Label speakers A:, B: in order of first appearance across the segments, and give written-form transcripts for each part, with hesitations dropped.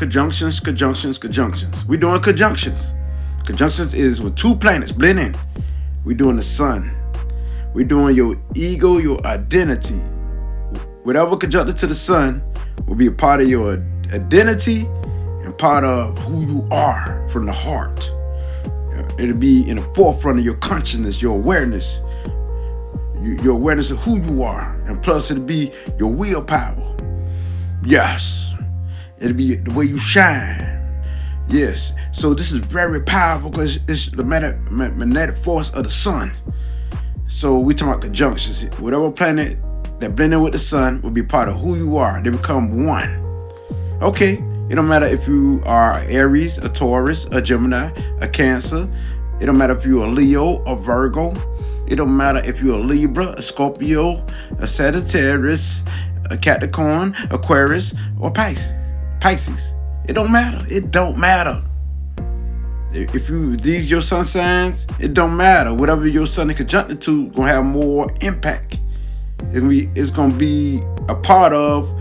A: conjunctions. We're doing conjunctions. Conjunctions is when two planets blend in. We're doing the sun. We're doing your ego, your identity. Whatever conjuncted to the sun will be a part of your identity and part of who you are from the heart. It'll be in the forefront of your consciousness, your awareness. Your awareness of who you are. And plus it'll be your willpower. Yes. It'll be the way you shine. Yes. So this is very powerful because it's the magnetic force of the sun. So we talking about conjunctions. Whatever planet that blend in with the sun will be part of who you are. They become one. Okay. It don't matter if you are Aries, a Taurus, a Gemini, a Cancer. It don't matter if you're a Leo, a Virgo. It don't matter if you're a Libra, a Scorpio, a Sagittarius, a Capricorn, Aquarius, or Pisces. It don't matter. It don't matter. If these your sun signs, it don't matter. Whatever your sun is conjuncted to, gonna have more impact. It's gonna be a part of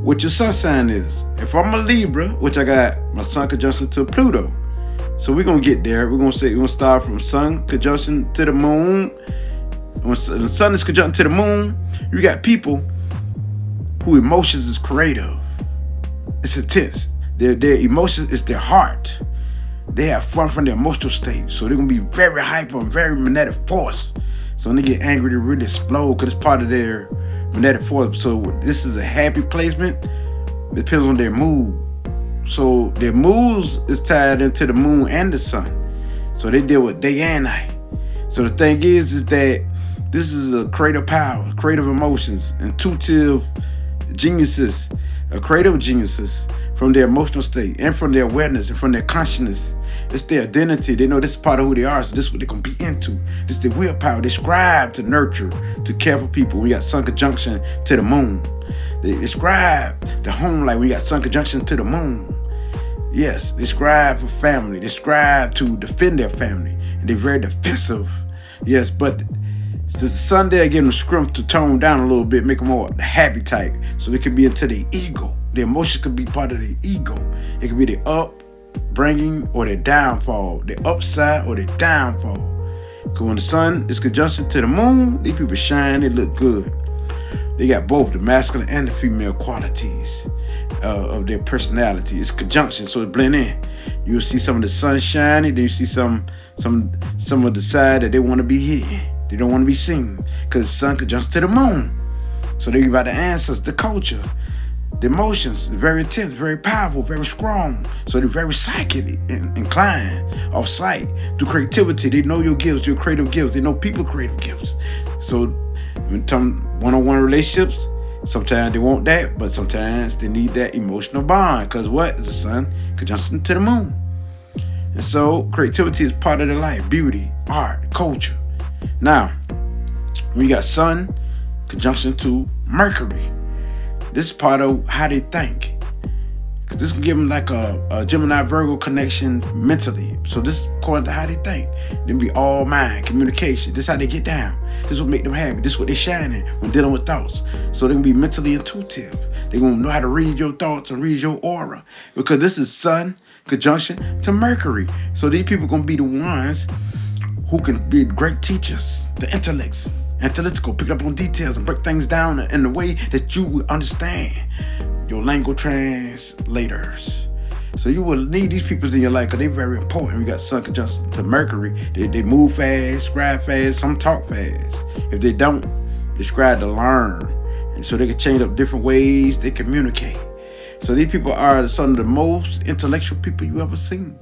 A: what your sun sign is. If I'm a Libra, which I got my sun conjunction to Pluto. So we're gonna get there. We're gonna start from sun conjunction to the moon. When the sun is conjunct to the moon, you got people who emotions is creative. It's intense. Their emotions is their heart. They have fun from their emotional state. So they're gonna be very hyper and very magnetic force. So when they get angry, they really explode because it's part of their magnetic force. So this is a happy placement. It depends on their mood. So their moods is tied into the moon and the sun. So they deal with day and night. So the thing is that this is a creative power, creative emotions, intuitive geniuses, creative geniuses from their emotional state and from their awareness and from their consciousness. It's their identity. They know this is part of who they are, so this is what they're going to be into. This is their willpower. They strive to nurture, to care for people. We got sun conjunction to the moon. They strive to home life. We got sun conjunction to the moon. Yes, they strive for family. They strive to defend their family. And they're very defensive. Yes, but since the sun there, give them script to tone down a little bit, make them more the happy type. So they can be into their ego. Their emotions could be part of their ego. It could be their upbringing or their downfall. Their upside or their downfall. Because when the sun is conjunction to the moon, these people shine, they look good. They got both the masculine and the female qualities of their personality. It's conjunction, so it blend in. You'll see some of the sun shining, then you see some of the side that they want to be hidden. They don't want to be seen because the sun conjuncts to the moon. So they about the ancestors, the culture, the emotions, very intense, very powerful, very strong. So they're very psychic inclined, off sight, through creativity. They know your gifts, your creative gifts. They know people's creative gifts. So in terms one-on-one relationships, sometimes they want that, but sometimes they need that emotional bond. Because what is the sun conjunction to the moon? And so creativity is part of their life. Beauty, art, culture. Now, when you got sun conjunction to Mercury, this is part of how they think. Because this can give them like a Gemini Virgo connection mentally. So this is according to how they think. They be all mind, communication. This is how they get down. This is what make them happy. This is what they shine in when dealing with thoughts. So they can be mentally intuitive. They're going to know how to read your thoughts and read your aura. Because this is sun conjunction to Mercury. So these people going to be the ones who can be great teachers, the analytical, pick up on details and break things down in the way that you will understand. Your language translators. So you will need these people in your life because they're very important. We got sun conjunction to Mercury. They move fast, scribe fast, some talk fast. If they don't, they scribe to learn. And so they can change up different ways they communicate. So these people are some of the most intellectual people you ever seen.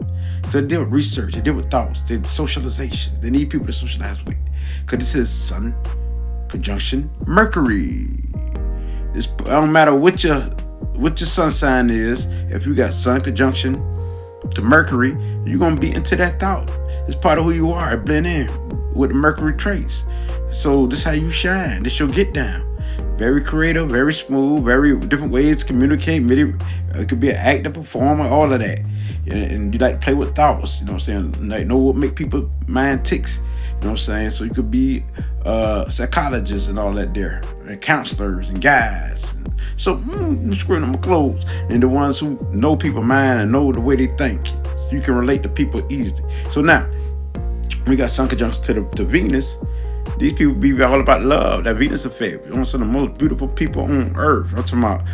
A: So they deal with research, they deal with thoughts, they socialization. They need people to socialize with. Because this is sun conjunction Mercury. It don't matter what your sun sign is. If you got sun conjunction to Mercury, you're going to be into that thought. It's part of who you are. It blend in with the Mercury traits. So this is how you shine. This your get down. Very creative, very smooth, very different ways to communicate. It could be an actor, performer, all of that. And you like to play with thoughts, you know what I'm saying? Like know what make people mind ticks, you know what I'm saying? So you could be psychologists and all that there, and counselors and guides. So screwing them clothes. And the ones who know people mind and know the way they think. You can relate to people easily. So now, we got Sun conjunction to Venus. These people be all about love, that Venus effect. One of the most beautiful people on earth. I'm talking about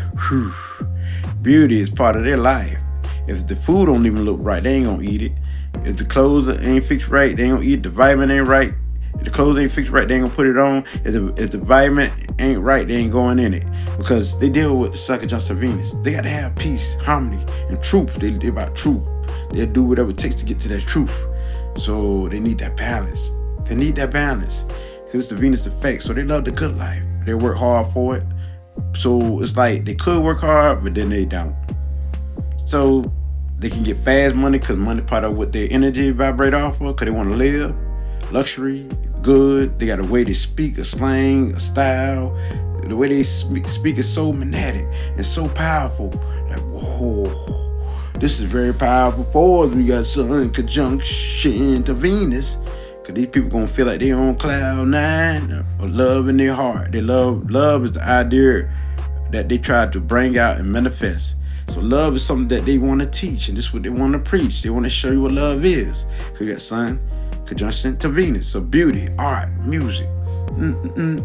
A: beauty is part of their life. If the food don't even look right, they ain't gonna eat it. If the clothes ain't fixed right, they ain't gonna eat it. The vitamin ain't right. If the clothes ain't fixed right, they ain't gonna put it on. If the vitamin ain't right, they ain't going in it. Because they deal with the Sun conjunction Venus. They gotta have peace, harmony, and truth. They about truth. They'll do whatever it takes to get to that truth. So they need that balance. They need that balance. It's the Venus effect, so they love the good life. They work hard for it. So it's like they could work hard, but then they don't. So they can get fast money because money part of what their energy vibrate off of, because they want to live. Luxury, good. They got a way to speak, a slang, a style. The way they speak is so magnetic and so powerful. Like, whoa, this is very powerful for us. We got Sun conjunction to Venus. Cause these people gonna feel like they on cloud nine or love in their heart. They love is the idea that they try to bring out and manifest. So love is something that they want to teach, and this is what they want to preach. They want to show you what love is. Cause you got Sun conjunction to Venus. So beauty, art, music,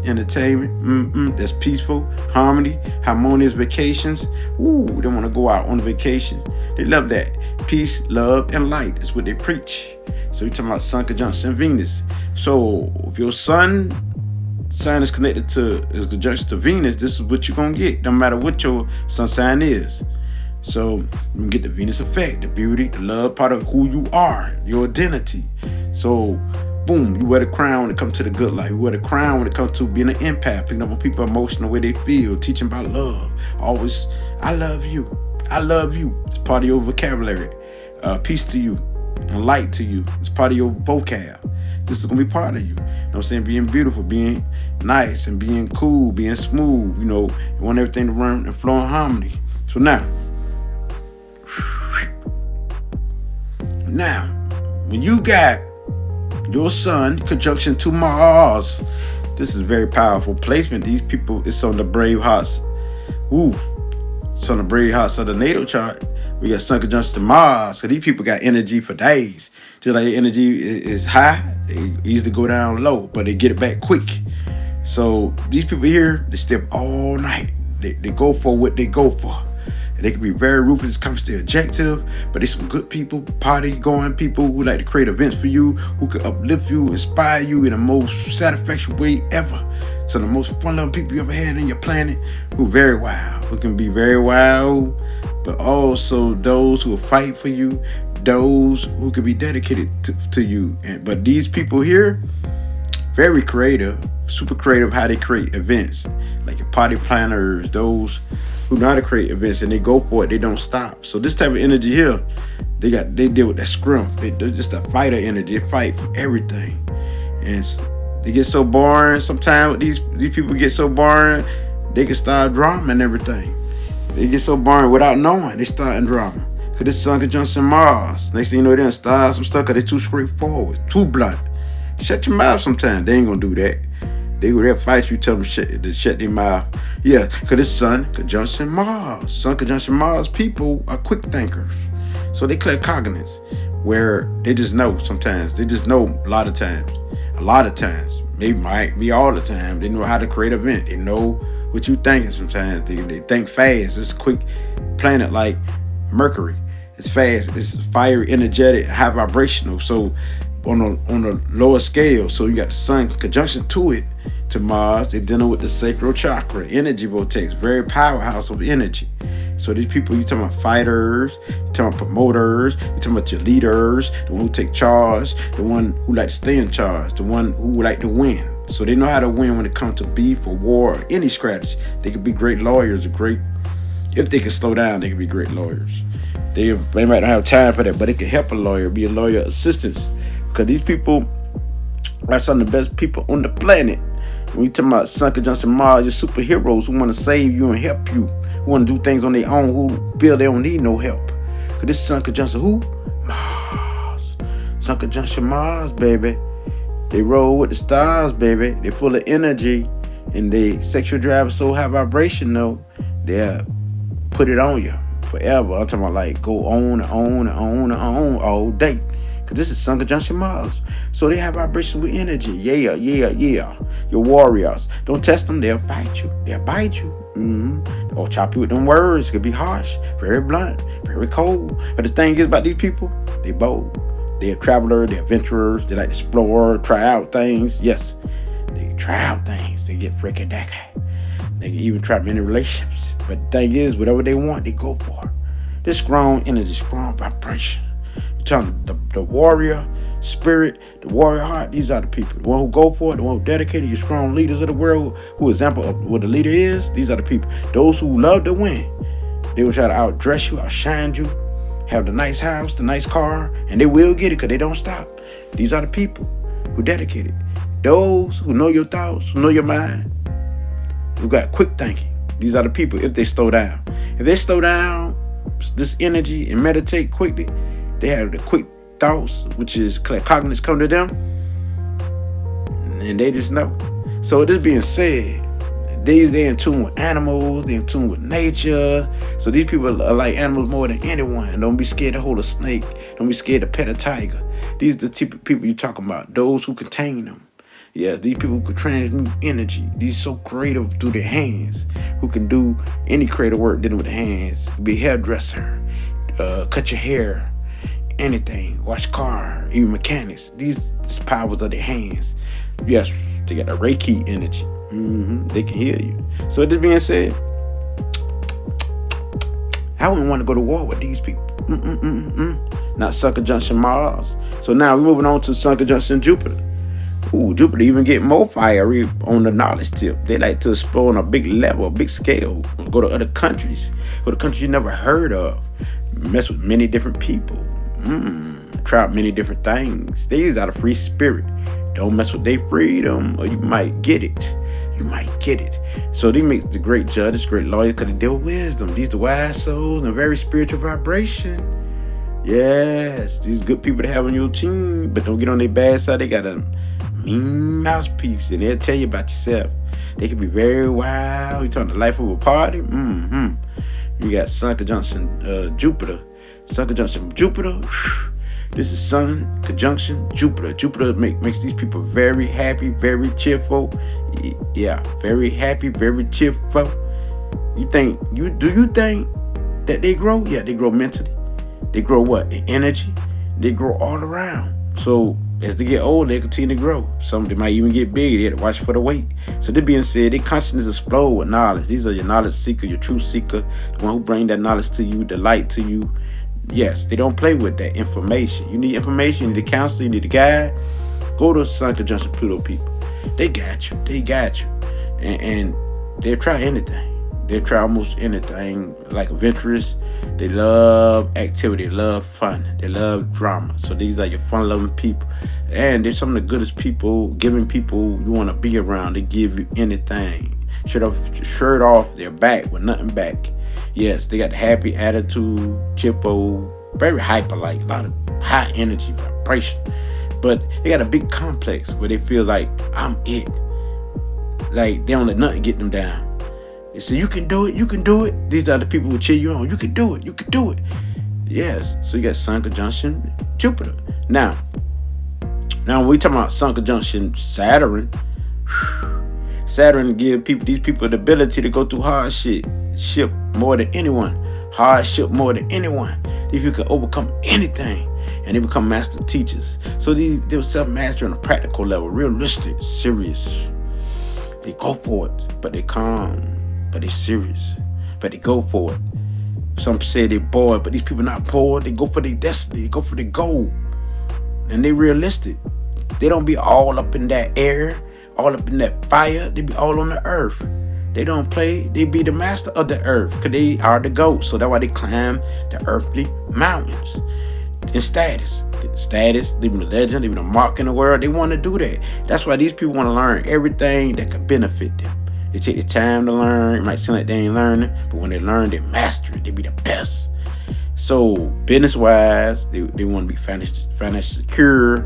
A: entertainment, that's peaceful, harmony, harmonious vacations. Ooh, they want to go out on vacation. They love that. Peace, love, and light is what they preach. So you're talking about Sun conjunction Venus. So if your sun is connected to conjunction to Venus, this is what you're gonna get, no matter what your sun sign is. So you get the Venus effect, the beauty, the love, part of who you are, your identity. So boom, you wear the crown when it comes to the good life. You wear the crown when it comes to being an empath, picking up on people's emotion, the way they feel, teaching about love. Always, I love you. I love you. It's part of your vocabulary. Peace to you. And light to you. It's part of your vocab. This is gonna be part of you. You know what I'm saying? Being beautiful, being nice, and being cool, being smooth. You know, you want everything to run and flow in harmony. So now, when you got your Sun conjunction to Mars, this is a very powerful placement. These people, it's on the brave hearts. It's on the brave hearts of the natal chart. We got Sun conjunction to Mars. So these people got energy for days. Just like their energy is high, they easily go down low, but they get it back quick. So these people here, they stay up all night. They go for what they go for. And they can be very ruthless, comes to the objective, but they some good people, party going people who like to create events for you, who can uplift you, inspire you in the most satisfaction way ever. So the most fun-loving people you ever had in your planet, who very wild, who can be very wild, but also those who will fight for you, those who can be dedicated to you. But these people here, very creative, super creative how they create events, like your party planners, those who know how to create events and they go for it, they don't stop. So this type of energy here, they deal with that scrum. They're just a fighter energy. They fight for everything. And they get so boring. Sometimes these people get so boring, they can start drama and everything. They get so boring without knowing they start in drama. Cause this Sun conjunction Mars. Next thing you know, they done start some stuff cause they too straightforward, too blunt. Shut your mouth sometimes. They ain't gonna do that. They'll fight you, tell them to shut their mouth. Yeah, cause this Sun conjunction Mars. Sun conjunction Mars people are quick thinkers. So they clear cognites where they just know sometimes. They just know a lot of times. Maybe might be all the time. They know how to create an event. They know what you thinking sometimes. They think fast. It's a quick planet like Mercury. It's fast. It's fiery, energetic, high vibrational. So on a lower scale. So you got the Sun conjunction to it, to Mars. They're dealing with the sacral chakra, energy vortex, very powerhouse of energy. So these people, you talking about fighters, you talking about promoters, you talking about your leaders, the one who take charge, the one who like to stay in charge, the one who would like to win. So they know how to win when it comes to beef or war or any strategy. They could be great lawyers, if they can slow down, they can be great lawyers. They might not have time for that, but it can help a lawyer, be a lawyer assistance. Because these people are some of the best people on the planet. When you talking about Sun conjunction Mars, you're superheroes who want to save you and help you, who want to do things on their own, who feel they don't need no help. Cause this Sun conjunction who? Mars. Sun conjunction Mars, baby. They roll with the stars, baby. They're full of energy, and they sexual drive is so high vibration, though. They'll put it on you forever. I'm talking about like go on and on and on and on all day. Cause this is Sun conjunction Mars. So they have vibration with energy. Yeah. Your warriors. Don't test them. They'll fight you. They'll bite you. Or chop you with them words. It could be harsh, very blunt, very cold. But the thing is about these people, they bold. They're travelers. They're adventurers. They like to explore, try out things. Yes, they try out things. They get freaking decky. They can even try many relationships. But the thing is, whatever they want, they go for it. This strong energy, strong vibration. You're telling the warrior spirit, the warrior heart, these are the people. The one who go for it, the one who dedicated, your strong leaders of the world, who example of what a leader is, these are the people. Those who love to win. They will try to outdress you, outshine you, have the nice house, the nice car, and they will get it because they don't stop. These are the people who dedicated. Those who know your thoughts, who know your mind, who got quick thinking. These are the people if they slow down. If they slow down this energy and meditate quickly, they have the quick thoughts, which is cognitions come to them, and they just know. So this being said, they're in tune with animals, they're in tune with nature. So these people are like animals more than anyone. Don't be scared to hold a snake. Don't be scared to pet a tiger. These are the type of people you're talking about. Those who contain them. Yes, these people who can transmute energy. These so creative through their hands, who can do any creative work dealing with the hands. Be a hairdresser, cut your hair, anything, wash car, even mechanics. These powers of their hands. Yes, they got the Reiki energy. They can heal you. So this being said, I wouldn't want to go to war with these people. Not Sun conjunction Mars. So now we're moving on to Sun conjunction Jupiter. Ooh, Jupiter even get more fiery on the knowledge tip. They like to explore on a big level, a big scale. Go to other countries. Go to countries you never heard of. Mess with many different people. Try out many different things. These are the free spirit. Don't mess with their freedom or you might get it. You might get it. So they make the great judges, great lawyers, because they deal with wisdom. These are wise souls and very spiritual vibration. Yes, these good people to have on your team, but don't get on their bad side. They got a mean mouthpiece, and they'll tell you about yourself. They can be very wild. You talking the life of a party. You got Sun conjunction Jupiter. Sun conjunction Jupiter. This is Sun conjunction Jupiter. Jupiter makes these people very happy, very cheerful. Yeah, very happy, very cheerful. Do you think that they grow? Yeah, they grow mentally. They grow what? In energy. They grow all around. So as they get older, they continue to grow. Some they might even get bigger. They have to watch for the weight. So that being said, their consciousness explode with knowledge. These are your knowledge seeker, your truth seeker, the one who bring that knowledge to you, the light to you. Yes, they don't play with that information. You need information, you need a counselor, you need a guide. Go to Sun conjunction Pluto people. They got you. They got you. And they'll try anything. They'll try almost anything, like adventurous. They love activity, they love fun, they love drama. So these are your fun-loving people. And they're some of the goodest people, giving people you want to be around. They give you anything. Shirt off their back with nothing back. Yes, they got happy attitude, chippo, very hyper-like, a lot of high energy, vibration. But they got a big complex where they feel like, I'm it. Like, they don't let nothing get them down. They say, you can do it, you can do it. These are the people who cheer you on. You can do it, you can do it. Yes, so you got Sun conjunction Jupiter. Now when we talking about Sun conjunction Saturn, Saturn give these people the ability to go through hardship more than anyone. Hardship more than anyone. These people can overcome anything. And they become master teachers. So they're self-master on a practical level, realistic, serious. They go for it, but they calm. But they serious. But they go for it. Some say they bored, but these people not bored. They go for their destiny. They go for their goal. And they realistic. They don't be all up in that air, all up in that fire. They be all on the earth. They don't play. They be the master of the earth because they are the goats. So that's why they climb the earthly mountains. in status. Status, leaving a legend, leaving a mark in the world. They want to do that. That's why these people want to learn everything that could benefit them. They take the time to learn. It might seem like they ain't learning, but when they learn, they master it. They be the best. So business-wise, they want to be financially secure.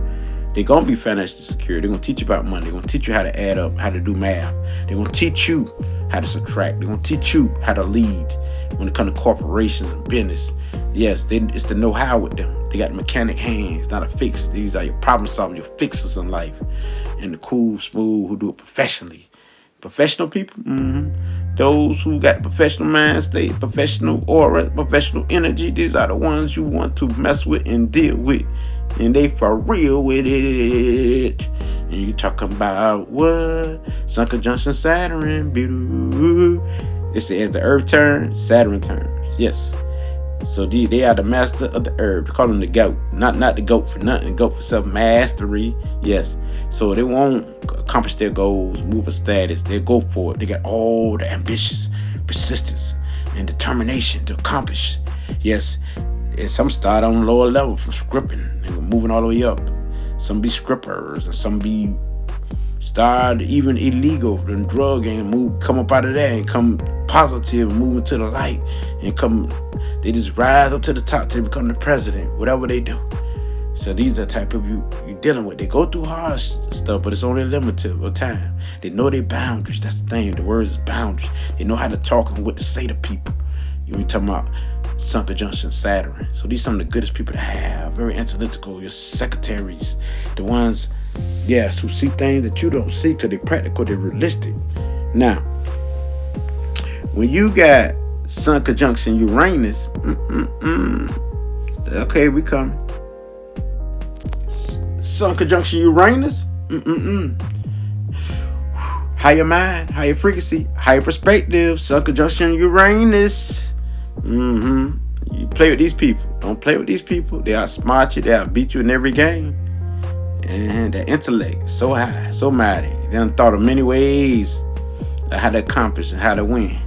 A: They're going to be financially secure. They're going to teach you about money. They're going to teach you how to add up, how to do math. They're going to teach you how to subtract. They're going to teach you how to lead when it comes to corporations and business. Yes, it's the know-how with them. They got the mechanic hands, not a fix. These are your problem solvers, your fixers in life. And the cool, smooth, who do it professionally. Professional people, those who got professional mind state, professional aura, professional energy, these are the ones you want to mess with and deal with. And they for real with it. And you talking about what? Sun conjunction Saturn. It says the Earth turns, Saturn turns. Yes. So they are the master of the herb. They call them the goat. Not the goat for nothing. The goat for self-mastery. Yes. So they won't accomplish their goals, move a status. They'll go for it. They got all the ambitious persistence and determination to accomplish. Yes. And some start on lower level from scripting and moving all the way up. Some be scrippers and some be start even illegal and drug and come up out of that and come positive and move into the light and come. They just rise up to the top till they become the president, whatever they do. So these are the type of people you're dealing with. They go through hard stuff, but it's only limited of time. They know their boundaries. That's the thing. The word is boundaries. They know how to talk and what to say to people. You know, talking about Sun conjunction Saturn. So these are some of the goodest people to have. Very analytical. Your secretaries, the ones, yes, who see things that you don't see because they're practical, they're realistic. Now, when you got Sun conjunction Uranus, okay, we coming. Sun conjunction Uranus, higher mind, higher frequency, higher perspective. Sun conjunction Uranus. You play with these people. Don't play with these people. They outsmart you. They outbeat you in every game. And their intellect so high, so mighty. They done thought of many ways of how to accomplish and how to win.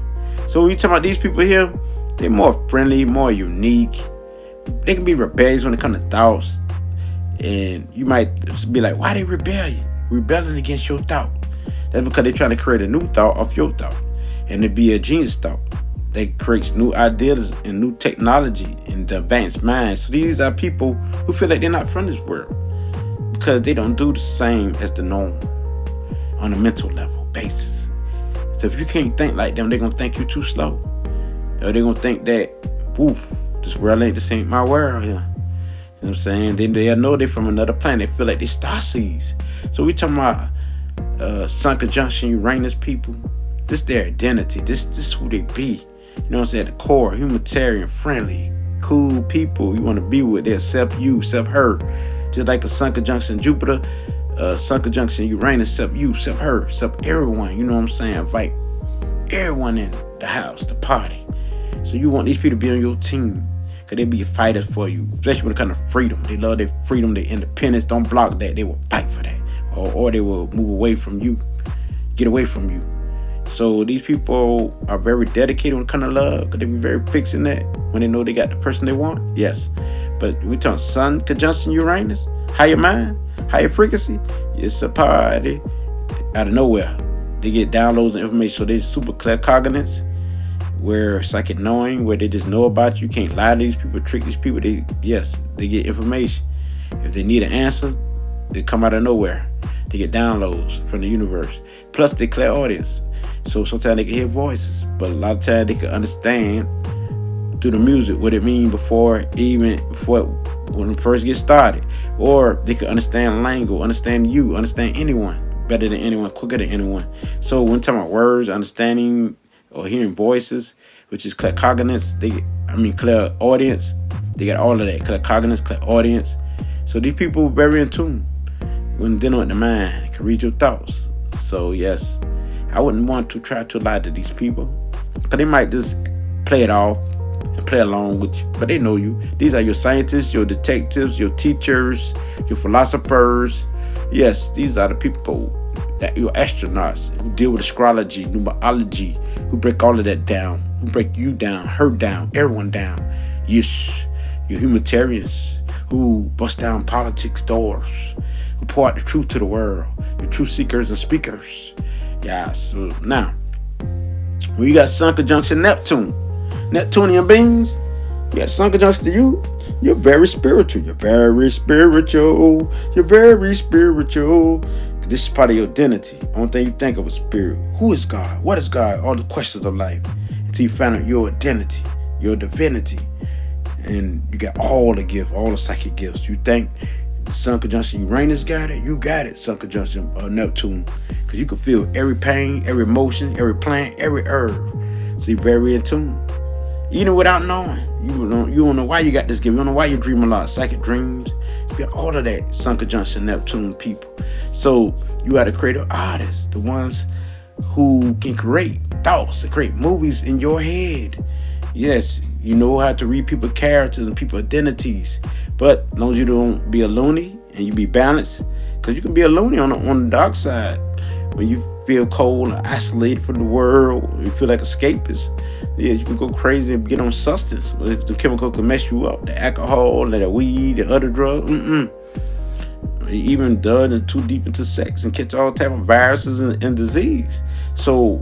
A: So when you talk about these people here, they're more friendly, more unique. They can be rebellious when it comes to thoughts. And you might be like, why they rebelling against your thought? That's because they're trying to create a new thought off your thought. And it be a genius thought. They create new ideas and new technology and advanced minds. So these are people who feel like they're not from this world because they don't do the same as the norm on a mental level basis. So if you can't think like them, they're going to think you too slow. Or they're going to think that, woof, this ain't my world here. You know what I'm saying? They know they're from another planet. They feel like they're starseeds. So we talking about Sun conjunction Uranus people. This their identity. This who they be. You know what I'm saying? At the core, humanitarian, friendly, cool people you want to be with. They accept you, accept her. Just like a Sun conjunction Jupiter, Sun conjunction Uranus, accept you, accept her, accept everyone. You know what I'm saying? Invite everyone in the house, the party. So you want these people to be on your team. Because they be fighters for you. Especially when it comes to freedom. They love their freedom, their independence. Don't block that. They will fight for that. Or they will move away from you. Get away from you. So these people are very dedicated when it comes to love. Because they be very fixed in that. When they know they got the person they want. Yes. But we talk Sun conjunction Uranus. Higher mind. Higher frequency. It's a party. Out of nowhere. They get downloads and information. So they're super claircognizant. Where psychic knowing, where they just know about you, can't lie to these people, trick these people. They get information. If they need an answer, they come out of nowhere. They get downloads from the universe. Plus, they clairaudience. So sometimes they can hear voices, but a lot of times they can understand through the music what it means before when it first gets started. Or they can understand language, understand you, understand anyone better than anyone, quicker than anyone. So when talking about words, understanding or hearing voices, which is claircognizance, clairaudience. They got all of that, claircognizance, clairaudience. So these people are very in tune when dealing with the mind. They can read your thoughts. So yes, I wouldn't want to try to lie to these people, because they might just play it off and play along with you, but they know you. These are your scientists, your detectives, your teachers, your philosophers. Yes, these are the people that your astronauts who deal with astrology, numerology, who break all of that down, who break you down, her down, everyone down. Yes, your humanitarians who bust down politics doors, who pour out the truth to the world, the truth seekers and speakers. Yeah, so now, when you got Sun conjunction Neptune, Neptunian beings, you got Sun conjunction to you, you're very spiritual. You're very spiritual. You're very spiritual. This is part of your identity. Only thing you think of is spirit. Who is God? What is God? All the questions of life. Until you find out your identity, your divinity. And you got all the gifts, all the psychic gifts. You think the Sun conjunction Uranus got it? You got it, Sun conjunction Neptune. Because you can feel every pain, every emotion, every plant, every herb. So you're very in tune. Even without knowing. You don't know why you got this gift. You don't know why you dream a lot. Psychic dreams. You got all of that Sun conjunction Neptune people. So you are the creative artists, the ones who can create thoughts and create movies in your head. Yes, you know how to read people's characters and people's identities. But as long as you don't be a loony and you be balanced, because you can be a loony on the dark side when you feel cold and isolated from the world, you feel like escapist. Yeah, you can go crazy and get on substance. The chemical can mess you up. The alcohol, the weed, the other drugs. Even done too deep into sex and catch all type of viruses and disease. So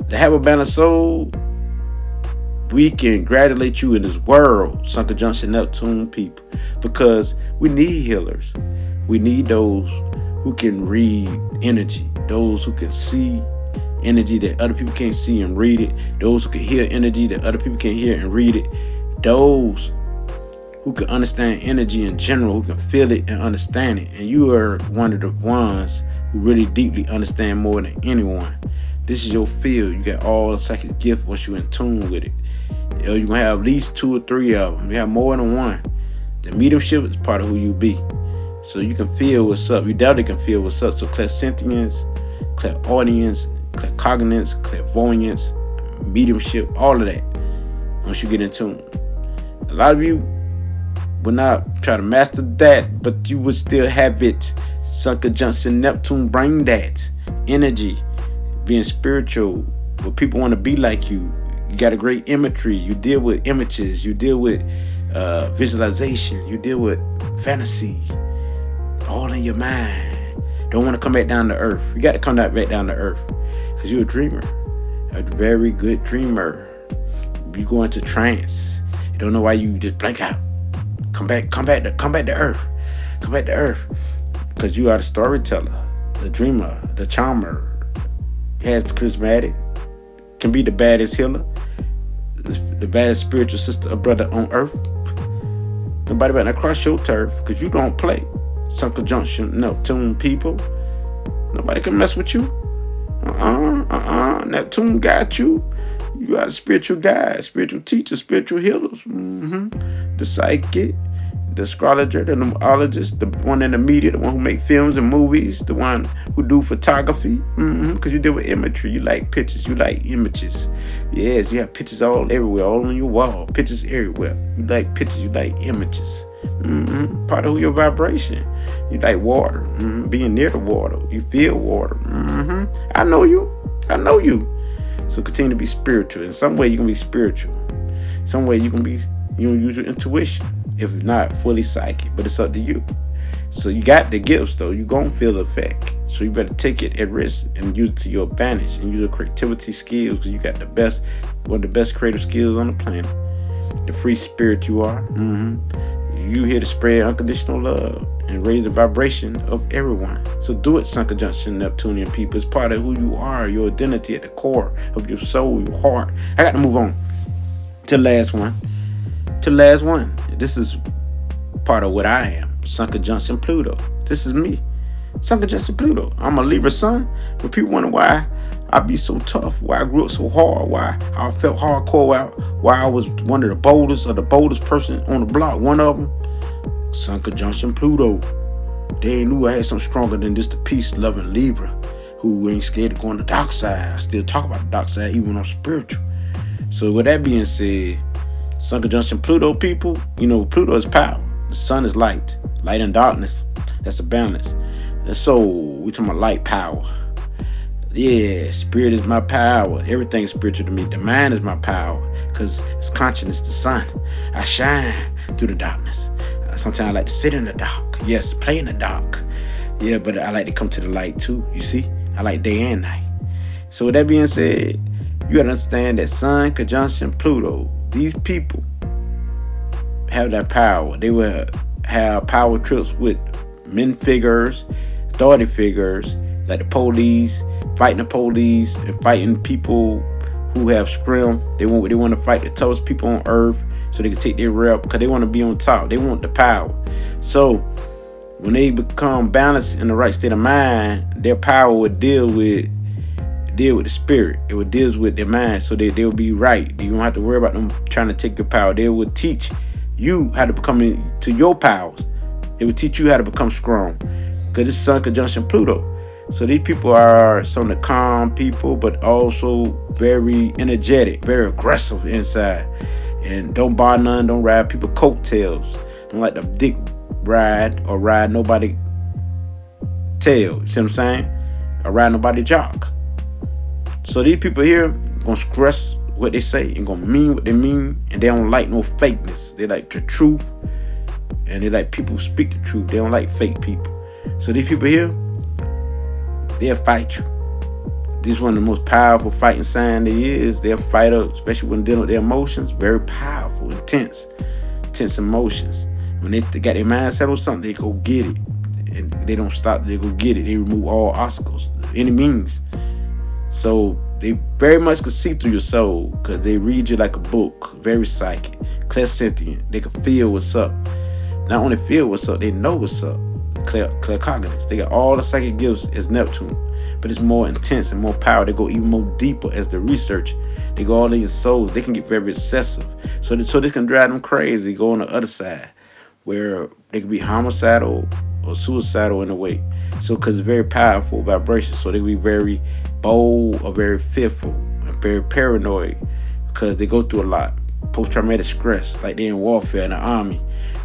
A: to have a balanced soul, we can congratulate you in this world, Sun conjunction Neptune people, because we need healers. We need those who can read energy, those who can see energy that other people can't see and read it, those who can hear energy that other people can't hear and read it, those who can understand energy in general, who can feel it and understand it. And you are one of the ones who really deeply understand more than anyone. This is your field. You got all the psychic gifts once you're in tune with it. You're going to have at least 2 or 3 of them. You have more than one. The mediumship is part of who you be. So you can feel what's up. You definitely can feel what's up. So clairsentience, clairaudience, claircognizance, clairvoyance, mediumship, all of that. Once you get in tune. A lot of you will not try to master that, but you will still have it. Sun conjunction Neptune, bring that energy, being spiritual, where people want to be like you. You got a great imagery. You deal with images. You deal with visualization. You deal with fantasy. All in your mind. Don't want to come back down to earth. You got to come back down to earth because you're a dreamer, a very good dreamer. You go into trance. You don't know why you just blank out. Come back to earth. Come back to earth. Because you are the storyteller, the dreamer, the charmer. Has charismatic, can be the baddest healer, the baddest spiritual sister or brother on earth. Nobody better cross your turf because you don't play. Sun conjunction Neptune people. Nobody can mess with you. Neptune got you. You are a spiritual guide, spiritual teacher, spiritual healers. The psychic, the astrologer, the numerologist, the one in the media, the one who make films and movies, the one who do photography. Because you deal with imagery. You like pictures. You like images. Yes, you have pictures all everywhere, all on your wall. Pictures everywhere. You like pictures. You like images. Part of your vibration. You like water. Being near the water. You feel water. I know you. So continue to be spiritual. In some way, you can be spiritual. Some way, you can be, use your intuition. If not fully psychic, but it's up to you. So you got the gifts, though. You're going to feel the effect. So you better take it at risk and use it to your advantage and use your creativity skills because you got the best, one of the best creative skills on the planet. The free spirit you are. You here to spread unconditional love and raise the vibration of everyone. So do it, Sun conjunction Neptunian people. It's part of who you are, your identity at the core of your soul, your heart. I got to move on to the last one. This is part of what I am. Sun conjunction Pluto. This is me. Sun conjunction Pluto. I'm a Libra sun. But people wonder why I be so tough, why I grew up so hard, why I felt hardcore, why I was one of the boldest or the boldest person on the block. One of them, Sun conjunction Pluto. They knew I had something stronger than just the peace-loving Libra who ain't scared to go on the dark side. I still talk about the dark side even when I'm spiritual. So with that being said, Sun conjunction Pluto people, Pluto is power. The sun is light. Light and darkness. That's a balance. And so we talking about light power. Yeah, spirit is my power. Everything is spiritual to me. The mind is my power because it's consciousness, the sun. I shine through the darkness. Sometimes I like to sit in the dark. Yes, play in the dark. Yeah, but I like to come to the light too. You see, I like day and night. So with that being said, you gotta understand that Sun conjunction Pluto, these people have that power. They will have power trips with men figures, authority figures, like the police, fighting the police and fighting people who have scrim. They want to fight the toughest people on earth so they can take their rep because they want to be on top. They want the power. So when they become balanced in the right state of mind, their power would deal with the spirit. It would deal with their mind, so they'll be right. You don't have to worry about them trying to take your power. They will teach you how to become into your powers. It will teach you how to become strong because it's Sun conjunction Pluto. So these people are some of the calm people, but also very energetic, very aggressive inside, and don't bar none, don't ride people coattails, don't like the dick ride or ride nobody tail. You see what I'm saying? Or ride nobody jock. So these people here gonna stress what they say and gonna mean what they mean, and they don't like no fakeness. They like the truth, and they like people who speak the truth. They don't like fake people. So these people here, they'll fight you. This is one of the most powerful fighting signs there is. They're a fighter, especially when dealing with their emotions. Very powerful, intense emotions. When they got their mindset on something, they go get it, and they don't stop. They go get it. They remove all obstacles, any means. So they very much can see through your soul because they read you like a book. Very psychic, clairsentient. They can feel what's up. Not only feel what's up, they know what's up. Claircognizance. They got all the psychic gifts as Neptune, but it's more intense and more power. They go even more deeper as the research. They go all in your souls. They can get very obsessive. So this can drive them crazy. Go on the other side where they can be homicidal or suicidal in a way. So because it's very powerful vibration. So they can be very bold or very fearful and very paranoid because they go through a lot. Post-traumatic stress, like they're in warfare in the army.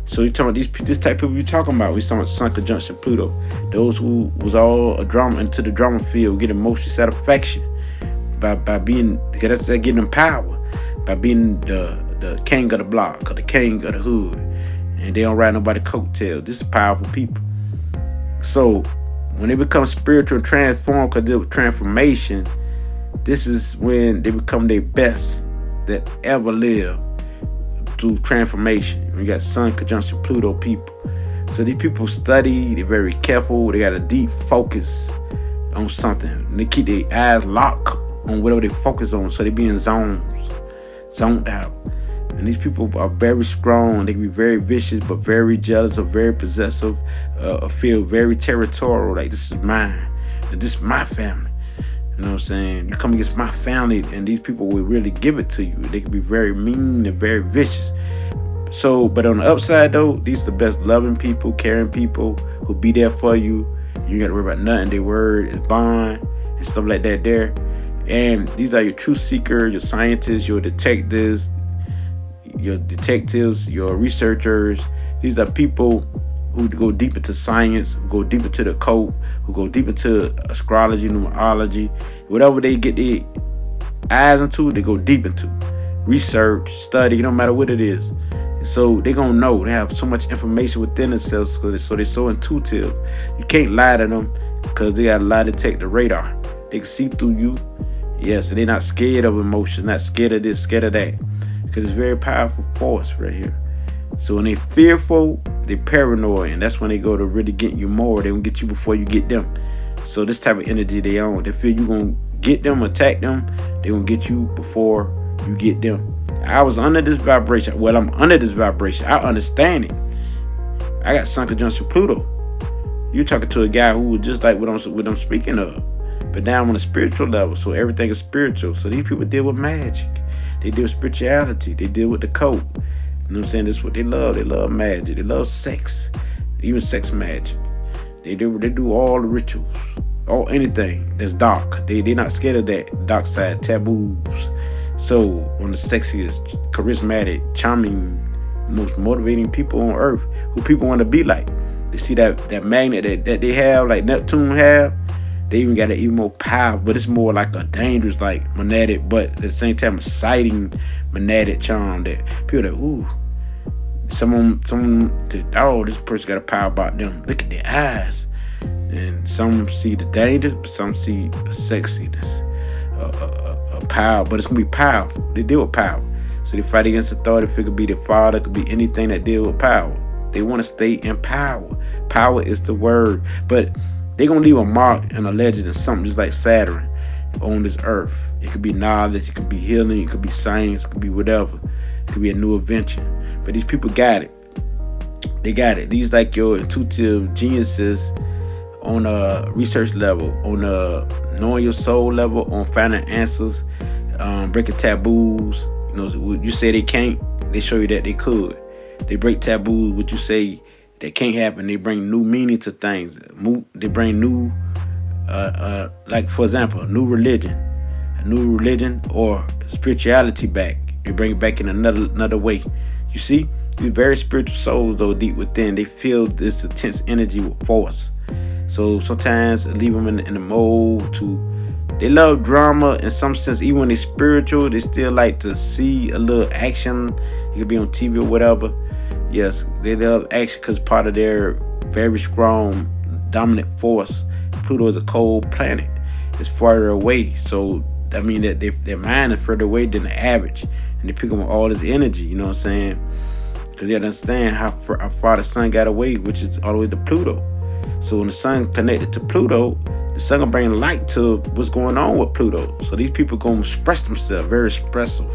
A: So you're talking about this type of people you're talking about. We're talking about Sun conjunction Pluto. Those who was all a drama into the drama field, get emotional satisfaction by being, because that's getting them power, by being the king of the block or the king of the hood, and they don't ride nobody coattail. This is powerful people. So when they become spiritual and transformed, because they're transformation, this is when they become their best that ever lived through transformation. We got Sun conjunction Pluto people. So these people study, they're very careful, they got a deep focus on something. And they keep their eyes locked on whatever they focus on, so they be in zoned out. And these people are very strong. They can be very vicious, but very jealous or very possessive, feel very territorial, like this is mine, and this is my family. You know what I'm saying? You come against my family, and these people will really give it to you. They can be very mean and very vicious. So, but on the upside though, these are the best loving people, caring people who be there for you. You got to worry about nothing. Their word is bond and stuff like that there. And these are your truth seekers, your scientists, your detectives, your researchers. These are people who go deep into science, who go deep into the code, who go deep into astrology, numerology, whatever they get their eyes into, they go deep into. Research, study, no matter what it is. So they're going to know. They have so much information within themselves, so they're so intuitive. You can't lie to them because they got a lie detector radar. They can see through you. Yes, and they're not scared of emotion, not scared of this, scared of that. Because it's a very powerful force right here. So when they're fearful, they're paranoid, and that's when they go to really get you more. They will get you before you get them. So this type of energy they own. They feel you're going to get them, attack them. They're going to get you before you get them. I was under this vibration. Well, I'm under this vibration. I understand it. I got Sun conjunction Pluto. You're talking to a guy who was just like what I'm speaking of, but now I'm on a spiritual level. So everything is spiritual. So these people deal with magic. They deal with spirituality. They deal with the code. You know what I'm saying? That's what they love. They love magic. They love sex, even sex magic. They do all the rituals, anything that's dark. They're not scared of that dark side, taboos. So one of the sexiest, charismatic, charming, most motivating people on earth, who people want to be like. They see that magnet that they have, like Neptune have. They even got even more power, but it's more like a dangerous, like magnetic, but at the same time exciting magnetic charm that people are like, ooh, Someone, oh, this person got a power about them. Look at their eyes. And some see the danger, but some see the sexiness, a power. But it's gonna be powerful. They deal with power, so they fight against authority. If it could be their father, it could be anything that deal with power. They want to stay in power. Power is the word, but they gonna leave a mark and a legend and something just like Saturn on this earth. It could be knowledge, it could be healing, it could be science, it could be whatever. It could be a new invention. But these people got it. They got it. These like your intuitive geniuses on a research level, on a knowing your soul level, on finding answers, breaking taboos. You know, you say they can't, they show you that they could. They break taboos. What you say that can't happen, they bring new meaning to things. They bring new, like for example, a new religion or spirituality back. They bring it back in another way. You see, these very spiritual souls, though, deep within, they feel this intense energy with force. So sometimes leave them in the mode to. They love drama in some sense. Even when they're spiritual, they still like to see a little action. It could be on TV or whatever. Yes, they love action because part of their very strong dominant force. Pluto is a cold planet. It's farther away, so that means that their mind is further away than the average, and they pick up all this energy. You know what I'm saying? Because you have to understand how far the sun got away, which is all the way to Pluto. So when the sun connected to Pluto, the sun gonna bring light to what's going on with Pluto. So these people gonna express themselves, very expressive,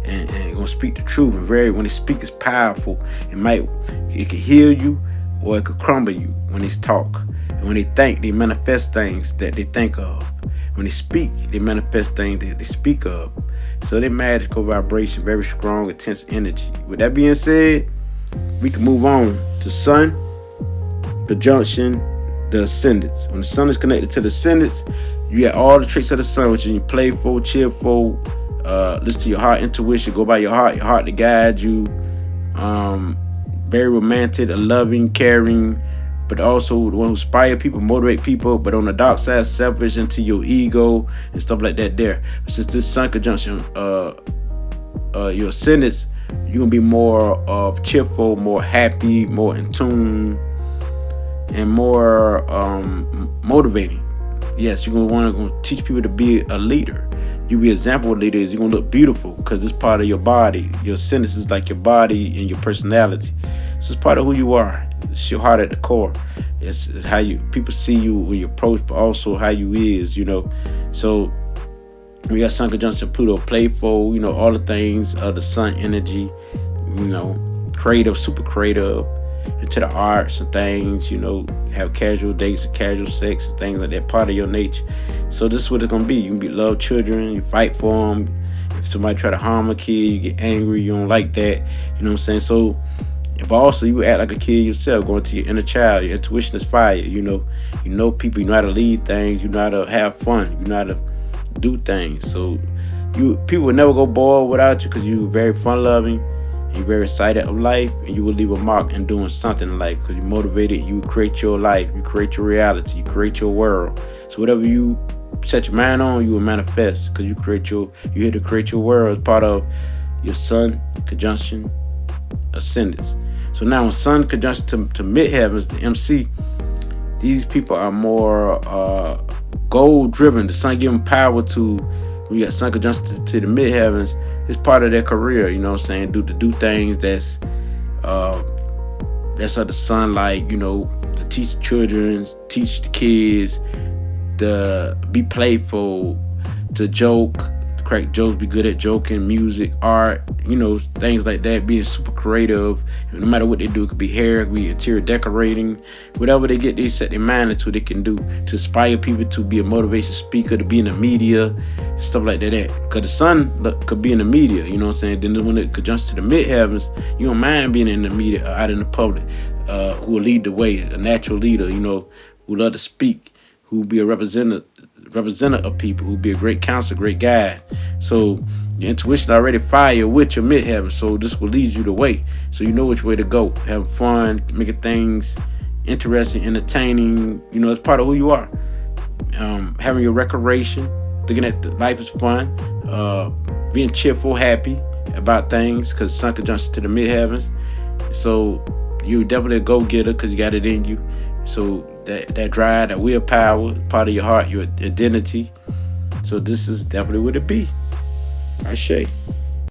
A: and gonna speak the truth. And when they speak, it's powerful. It could heal you, or it could crumble you when they talk. And when they think, they manifest things that they think of. When they speak, they manifest things that they speak of. So they're magical vibration, very strong, intense energy. With that being said, we can move on to Sun conjunction the ascendants. When the sun is connected to the ascendants, you got all the traits of the sun, which is you playful, cheerful, listen to your heart intuition, go by your heart to guide you, very romantic, loving, caring, but also the one who inspire people, motivate people, but on the dark side, selfish into your ego and stuff like that there. Since this sun conjunction, your ascendants, you're gonna be more cheerful, more happy, more in tune, and more motivating. Yes, you're gonna want to teach people to be a leader. You be an example of leaders. You're gonna look beautiful because it's part of your body. Your ascendants is like your body and your personality. So it's part of who you are. It's your heart at the core. It's how people see you when you approach, but also how you is. You know, so we got sun conjunction Pluto, playful. You know, all the things of the sun energy. You know, creative, super creative. Into the arts and things, you know, have casual dates and casual sex and things like that, part of your nature. So this is what it's gonna be. You can love children, you fight for them. If somebody try to harm a kid, you get angry, you don't like that. You know what I'm saying? So if also you act like a kid yourself, going to your inner child, your intuition is fire. You know people, you know how to lead things, you know how to have fun, you know how to do things. So people will never go bored without you because you're very fun loving. You're very excited of life, and you will leave a mark in doing something in life because you're motivated. You create your life, you create your reality, you create your world. So whatever you set your mind on, you will manifest because you're here to create your world as part of your sun conjunction ascendants. So now when sun conjunction to midheavens, the MC, these people are more goal driven. The sun gives them power to. When you got sun conjunction to the midheavens, it's part of their career, you know what I'm saying? Do things that's of the sun, like, you know, to teach children, teach the kids, to be playful, to joke, crack jokes, be good at joking, music, art, you know, things like that, being super creative. No matter what they do, it could be hair, it could be interior decorating, whatever they get, they set their mind into, they can do to inspire people to be a motivation speaker, to be in the media, stuff like that. Because the sun could be in the media, you know what I'm saying? Then when it conjuncts to the midheavens, you don't mind being in the media, out in the public, who will lead the way, a natural leader, you know, who love to speak, who will be a representative of people, who be a great counselor, great guide. So your intuition already fire with your midheaven, so this will lead you the way, so you know which way to go. Having fun, making things interesting, entertaining, you know, it's part of who you are. Having your recreation, looking at life is fun, being cheerful, happy about things, because sun conjunction to the midheavens. So you definitely a go-getter because you got it in you. So that drive, that willpower, part of your heart, your identity. So this is definitely what it be. Ashe.